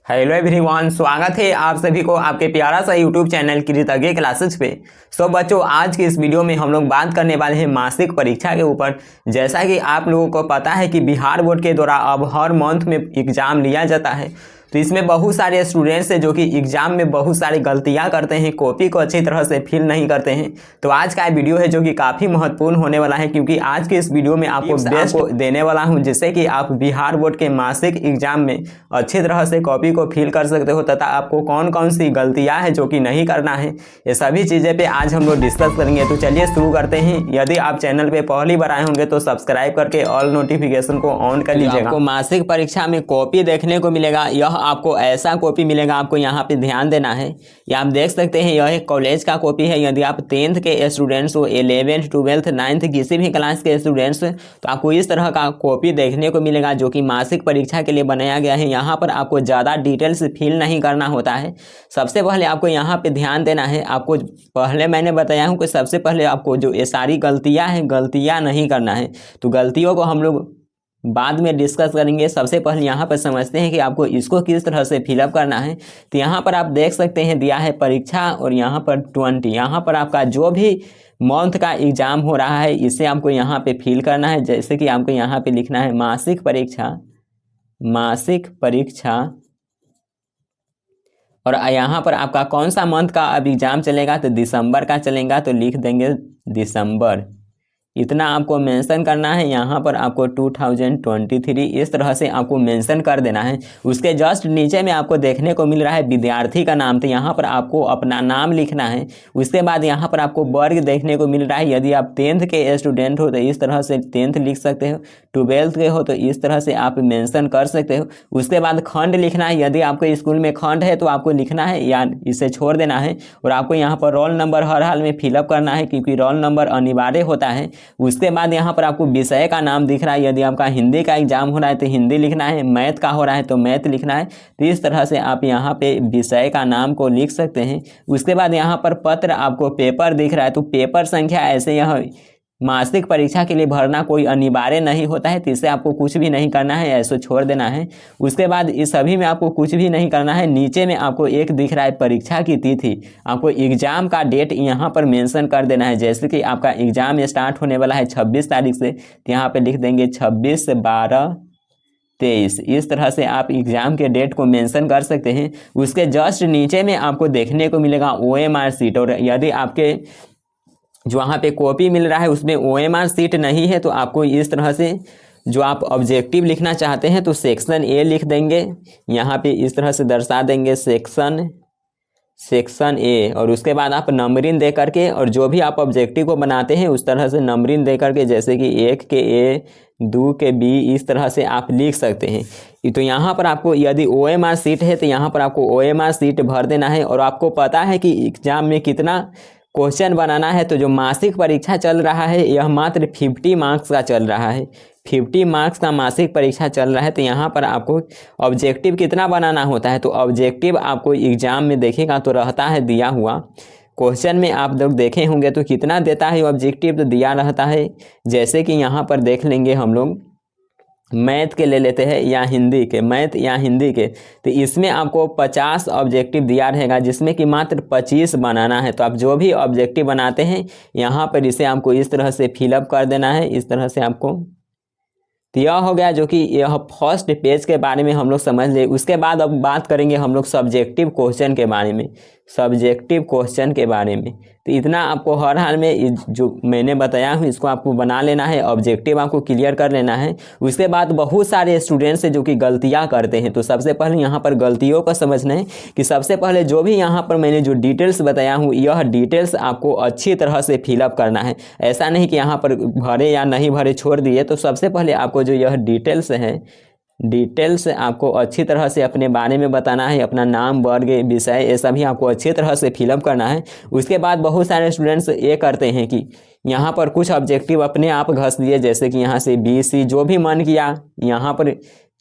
Hello everyone, स्वागत है आप सभी को आपके प्यारा सा यूट्यूब चैनल कृतज्ञ क्लासेस पे। सो बच्चों, आज की इस वीडियो में हम लोग बात करने वाले हैं मासिक परीक्षा के ऊपर। जैसा कि आप लोगों को पता है कि बिहार बोर्ड के द्वारा अब हर मंथ में एग्ज़ाम लिया जाता है, तो इसमें बहुत सारे स्टूडेंट्स हैं जो कि एग्ज़ाम में बहुत सारी गलतियां करते हैं, कॉपी को अच्छी तरह से फिल नहीं करते हैं। तो आज का वीडियो है जो कि काफ़ी महत्वपूर्ण होने वाला है, क्योंकि आज के इस वीडियो में आपको बेस्ट देने वाला हूं, जिससे कि आप बिहार बोर्ड के मासिक एग्जाम में अच्छी तरह से कॉपी को फिल कर सकते हो, तथा आपको कौन कौन सी गलतियाँ हैं जो कि नहीं करना है, ये सभी चीज़ें पे आज हम लोग डिस्कस करेंगे। तो चलिए शुरू करते हैं। यदि आप चैनल पर पहली बार आए होंगे तो सब्सक्राइब करके ऑल नोटिफिकेशन को ऑन कर लीजिएगा। आपको मासिक परीक्षा में कॉपी देखने को मिलेगा। यह आपको ऐसा कॉपी मिलेगा, आपको यहाँ पे ध्यान देना है। ये आप देख सकते हैं, यह एक कॉलेज का कॉपी है। यदि आप 10th के स्टूडेंट्स हो, 11th 12th 9th किसी भी क्लास के स्टूडेंट्स, तो आपको इस तरह का कॉपी देखने को मिलेगा जो कि मासिक परीक्षा के लिए बनाया गया है। यहाँ पर आपको ज़्यादा डिटेल्स फिल नहीं करना होता है। सबसे पहले आपको यहाँ पे ध्यान देना है। आपको पहले मैंने बताया हूँ कि सबसे पहले आपको जो ये सारी गलतियाँ हैं, गलतियाँ नहीं करना है। तो गलतियों को हम लोग बाद में डिस्कस करेंगे। सबसे पहले यहाँ पर समझते हैं कि आपको इसको किस तरह से फिलअप करना है। तो यहाँ पर आप देख सकते हैं दिया है परीक्षा, और यहाँ पर 20। यहाँ पर आपका जो भी मंथ का एग्जाम हो रहा है इसे आपको यहाँ पे फिल करना है। जैसे कि आपको यहाँ पे लिखना है मासिक परीक्षा, मासिक परीक्षा, और यहाँ पर आपका कौन सा मंथ का अब एग्जाम चलेगा, तो दिसंबर का चलेगा, तो लिख देंगे दिसंबर। इतना आपको मेंशन करना है। यहाँ पर आपको 2023 इस तरह से आपको मेंशन कर देना है। उसके जस्ट नीचे में आपको देखने को मिल रहा है विद्यार्थी का नाम, तो यहाँ पर आपको अपना नाम लिखना है। उसके बाद यहाँ पर आपको वर्ग देखने को मिल रहा है। यदि आप 10th के स्टूडेंट हो तो इस तरह से 10th लिख सकते हो, 12th के हो तो इस तरह से आप मेंशन कर सकते हो। उसके बाद खंड लिखना है। यदि आपके स्कूल में खंड है तो आपको लिखना है या इसे छोड़ देना है। और आपको यहाँ पर रोल नंबर हर हाल में फिलअप करना है, क्योंकि रोल नंबर अनिवार्य होता है। उसके बाद यहाँ पर आपको विषय का नाम दिख रहा है। यदि आपका हिंदी का एग्जाम हो रहा है तो हिंदी लिखना है, मैथ का हो रहा है तो मैथ लिखना है। तो इस तरह से आप यहाँ पे विषय का नाम को लिख सकते हैं। उसके बाद यहाँ पर पत्र आपको पेपर दिख रहा है, तो पेपर संख्या ऐसे यहाँ मासिक परीक्षा के लिए भरना कोई अनिवार्य नहीं होता है, तो इससे आपको कुछ भी नहीं करना है, ऐसे छोड़ देना है। उसके बाद इस सभी में आपको कुछ भी नहीं करना है। नीचे में आपको एक दिख रहा है परीक्षा की तिथि, आपको एग्जाम का डेट यहाँ पर मेंशन कर देना है। जैसे कि आपका एग्जाम स्टार्ट होने वाला है 26 तारीख से, तो यहाँ पे लिख देंगे 26/12/23। इस तरह से आप एग्जाम के डेट को मेंशन कर सकते हैं। उसके जस्ट नीचे में आपको देखने को मिलेगा OMR सीट, और यदि आपके जो वहाँ पे कॉपी मिल रहा है उसमें OMR सीट नहीं है तो आपको इस तरह से जो आप ऑब्जेक्टिव लिखना चाहते हैं तो सेक्शन A लिख देंगे। यहाँ पे इस तरह से दर्शा देंगे सेक्शन A, और उसके बाद आप नंबरिंग दे करके, और जो भी आप ऑब्जेक्टिव को बनाते हैं उस तरह से नंबरिंग दे करके, जैसे कि 1 के A, 2 के B, इस तरह से आप लिख सकते हैं। तो यहाँ पर आपको यदि OMR सीट है तो यहाँ पर आपको OMR सीट भर देना है। और आपको पता है कि एग्जाम में कितना क्वेश्चन बनाना है, तो जो मासिक परीक्षा चल रहा है यह मात्र 50 मार्क्स का चल रहा है। 50 मार्क्स का मासिक परीक्षा चल रहा है। तो यहाँ पर आपको ऑब्जेक्टिव कितना बनाना होता है, तो ऑब्जेक्टिव आपको एग्जाम में देखेगा तो रहता है दिया हुआ। क्वेश्चन में आप लोग देखे होंगे तो कितना देता है ऑब्जेक्टिव, तो दिया रहता है। जैसे कि यहाँ पर देख लेंगे हम लोग, मैथ के ले लेते हैं या हिंदी के, मैथ या हिंदी के, तो इसमें आपको 50 ऑब्जेक्टिव दिया रहेगा, जिसमें कि मात्र 25 बनाना है। तो आप जो भी ऑब्जेक्टिव बनाते हैं यहाँ पर इसे आपको इस तरह से फिलअप कर देना है। इस तरह से आपको, तो यह हो गया जो कि यह फर्स्ट पेज के बारे में हम लोग समझ ले। उसके बाद अब बात करेंगे हम लोग सब्जेक्टिव क्वेश्चन के बारे में, सब्जेक्टिव क्वेश्चन के बारे में। तो इतना आपको हर हाल में जो मैंने बताया हूँ इसको आपको बना लेना है, ऑब्जेक्टिव आपको क्लियर कर लेना है। उसके बाद बहुत सारे स्टूडेंट्स हैं जो कि गलतियाँ करते हैं, तो सबसे पहले यहाँ पर गलतियों को समझना है कि सबसे पहले जो भी यहाँ पर मैंने जो डिटेल्स बताया हूँ यह डिटेल्स आपको अच्छी तरह से फिलअप करना है। ऐसा नहीं कि यहाँ पर भरे या नहीं भरे छोड़ दिए। तो सबसे पहले आपको जो यह डिटेल्स है, डिटेल्स आपको अच्छी तरह से अपने बारे में बताना है, अपना नाम, वर्ग, विषय, ये सभी आपको अच्छी तरह से फिलअप करना है। उसके बाद बहुत सारे स्टूडेंट्स ये करते हैं कि यहाँ पर कुछ ऑब्जेक्टिव अपने आप घस दिए, जैसे कि यहाँ से B, C जो भी मन किया यहाँ पर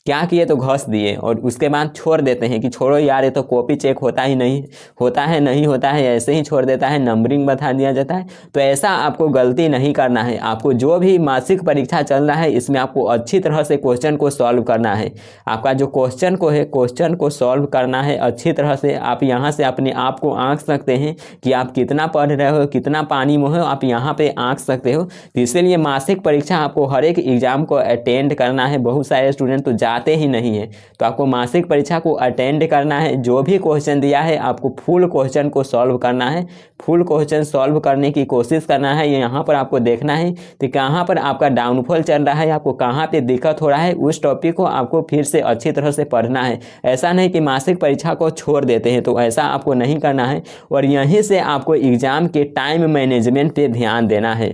क्या किए तो घस दिए और उसके बाद छोड़ देते हैं कि छोड़ो यार ये तो कॉपी चेक होता ही नहीं होता है, नहीं होता है, ऐसे ही छोड़ देता है, नंबरिंग बता दिया जाता है। तो ऐसा आपको गलती नहीं करना है। आपको जो भी मासिक परीक्षा चल रहा है इसमें आपको अच्छी तरह से क्वेश्चन को सॉल्व करना है। आपका जो क्वेश्चन को सॉल्व करना है अच्छी तरह से। आप यहाँ से अपने आप को आंक सकते हैं कि आप कितना पढ़ रहे हो, कितना पानी में हो, आप यहाँ पे आंक सकते हो। तो इसीलिए मासिक परीक्षा आपको हर एक एग्जाम को अटेंड करना है। बहुत सारे स्टूडेंट तो जाते ही नहीं है, तो आपको मासिक परीक्षा को अटेंड करना है। जो भी क्वेश्चन दिया है आपको फुल क्वेश्चन को सॉल्व करना है, फुल क्वेश्चन सॉल्व करने की कोशिश करना है। यहाँ पर आपको देखना है कि कहाँ पर आपका डाउनफॉल चल रहा है, आपको कहाँ पे दिक्कत हो रहा है, उस टॉपिक को आपको फिर से अच्छी तरह से पढ़ना है। ऐसा नहीं कि मासिक परीक्षा को छोड़ देते हैं, तो ऐसा आपको नहीं करना है। और यहीं से आपको एग्जाम के टाइम मैनेजमेंट पे ध्यान देना है।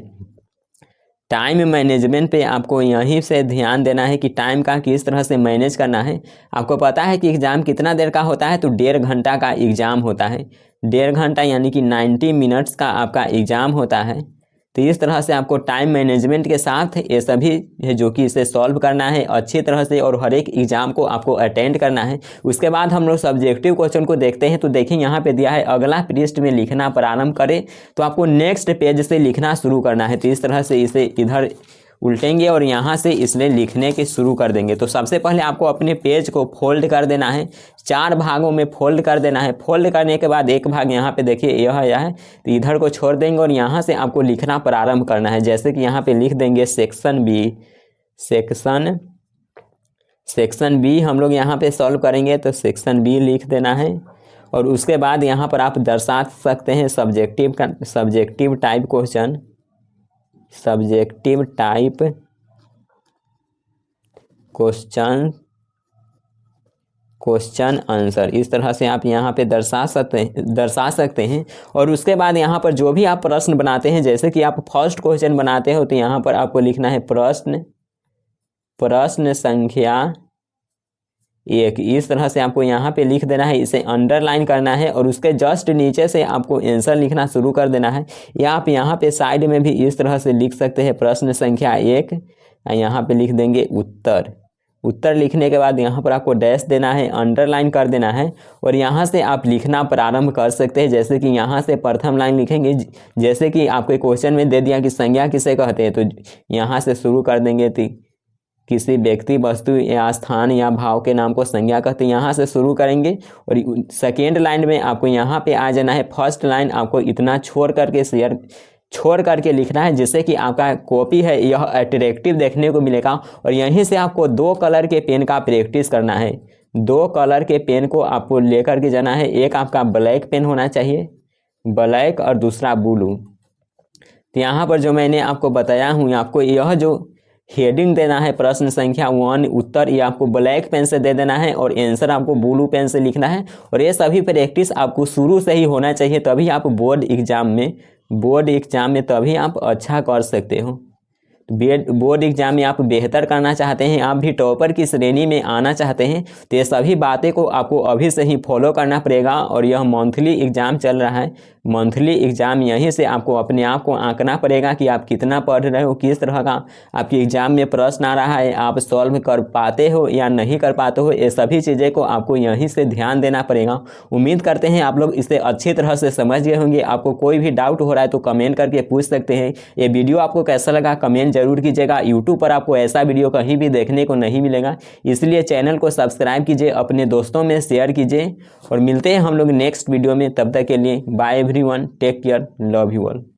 टाइम मैनेजमेंट पे आपको यहीं से ध्यान देना है कि टाइम का किस तरह से मैनेज करना है। आपको पता है कि एग्ज़ाम कितना देर का होता है, तो 1.5 घंटा का एग्ज़ाम होता है। 1.5 घंटा यानी कि 90 मिनट्स का आपका एग्ज़ाम होता है। तो इस तरह से आपको टाइम मैनेजमेंट के साथ ये सभी है जो कि इसे सॉल्व करना है अच्छी तरह से, और हर एक एग्जाम को आपको अटेंड करना है। उसके बाद हम लोग सब्जेक्टिव क्वेश्चन को देखते हैं। तो देखिए यहाँ पे दिया है अगला पृष्ठ में लिखना प्रारंभ करें, तो आपको नेक्स्ट पेज से लिखना शुरू करना है। तो इस तरह से इसे इधर उल्टेंगे और यहाँ से इसमें लिखने के शुरू कर देंगे। तो सबसे पहले आपको अपने पेज को फोल्ड कर देना है, 4 भागों में फोल्ड कर देना है। फोल्ड करने के बाद एक भाग यहाँ पे देखिए यह है, तो इधर को छोड़ देंगे और यहाँ से आपको लिखना प्रारंभ करना है। जैसे कि यहाँ पे लिख देंगे सेक्शन बी। सेक्शन बी हम लोग यहाँ पे सॉल्व करेंगे, तो सेक्शन बी लिख देना है। और उसके बाद यहाँ पर आप दर्शा सकते हैं subjective type question, subjective type question answer. इस तरह से आप यहाँ पे दर्शा सकते हैं। और उसके बाद यहाँ पर जो भी आप प्रश्न बनाते हैं, जैसे कि आप फर्स्ट क्वेश्चन बनाते हो, तो यहाँ पर आपको लिखना है प्रश्न संख्या 1। इस तरह से आपको यहाँ पे लिख देना है, इसे अंडरलाइन करना है और उसके जस्ट नीचे से आपको आंसर लिखना शुरू कर देना है। या आप यहाँ पे साइड में भी इस तरह से लिख सकते हैं प्रश्न संख्या 1, यहाँ पे लिख देंगे उत्तर लिखने के बाद यहाँ पर आपको डैश देना है, अंडरलाइन कर देना है और यहाँ से आप लिखना प्रारंभ कर सकते हैं। जैसे कि यहाँ से प्रथम लाइन लिखेंगे, जैसे कि आपके क्वेश्चन में दे दिया कि संज्ञा किसे कहते हैं, तो यहाँ से शुरू कर देंगे। किसी व्यक्ति, वस्तु या स्थान या भाव के नाम को संज्ञा कहते हैं, यहाँ से शुरू करेंगे। और सेकेंड लाइन में आपको यहाँ पे आ जाना है। फर्स्ट लाइन आपको इतना छोड़ करके लिखना है, जिससे कि आपका कॉपी है यह अट्रैक्टिव देखने को मिलेगा। और यहीं से आपको 2 कलर के पेन का प्रैक्टिस करना है। 2 कलर के पेन को आपको लेकर के जाना है। एक आपका ब्लैक पेन होना चाहिए, ब्लैक, और दूसरा ब्लू। तो यहाँ पर जो मैंने आपको बताया हूँ, आपको यह जो हेडिंग देना है प्रश्न संख्या 1 उत्तर, ये आपको ब्लैक पेन से दे देना है और आंसर आपको ब्लू पेन से लिखना है। और ये सभी प्रैक्टिस आपको शुरू से ही होना चाहिए, तभी आप बोर्ड एग्जाम में तभी आप अच्छा कर सकते हो। बोर्ड एग्जाम में आप बेहतर करना चाहते हैं, आप भी टॉपर की श्रेणी में आना चाहते हैं, तो ये सभी बातें को आपको अभी से ही फॉलो करना पड़ेगा। और यह मंथली एग्जाम चल रहा है, मंथली एग्जाम यहीं से आपको अपने आप को आंकना पड़ेगा कि आप कितना पढ़ रहे हो, किस तरह का आपके एग्जाम में प्रश्न आ रहा है, आप सॉल्व कर पाते हो या नहीं कर पाते हो। ये सभी चीज़ें को आपको यहीं से ध्यान देना पड़ेगा। उम्मीद करते हैं आप लोग इसे अच्छी तरह से समझ गए होंगे। आपको कोई भी डाउट हो रहा है तो कमेंट करके पूछ सकते हैं। ये वीडियो आपको कैसा लगा कमेंट जरूर कीजिएगा। यूट्यूब पर आपको ऐसा वीडियो कहीं भी देखने को नहीं मिलेगा, इसलिए चैनल को सब्सक्राइब कीजिए, अपने दोस्तों में शेयर कीजिए। और मिलते हैं हम लोग नेक्स्ट वीडियो में, तब तक के लिए bye everyone, take care, love you all.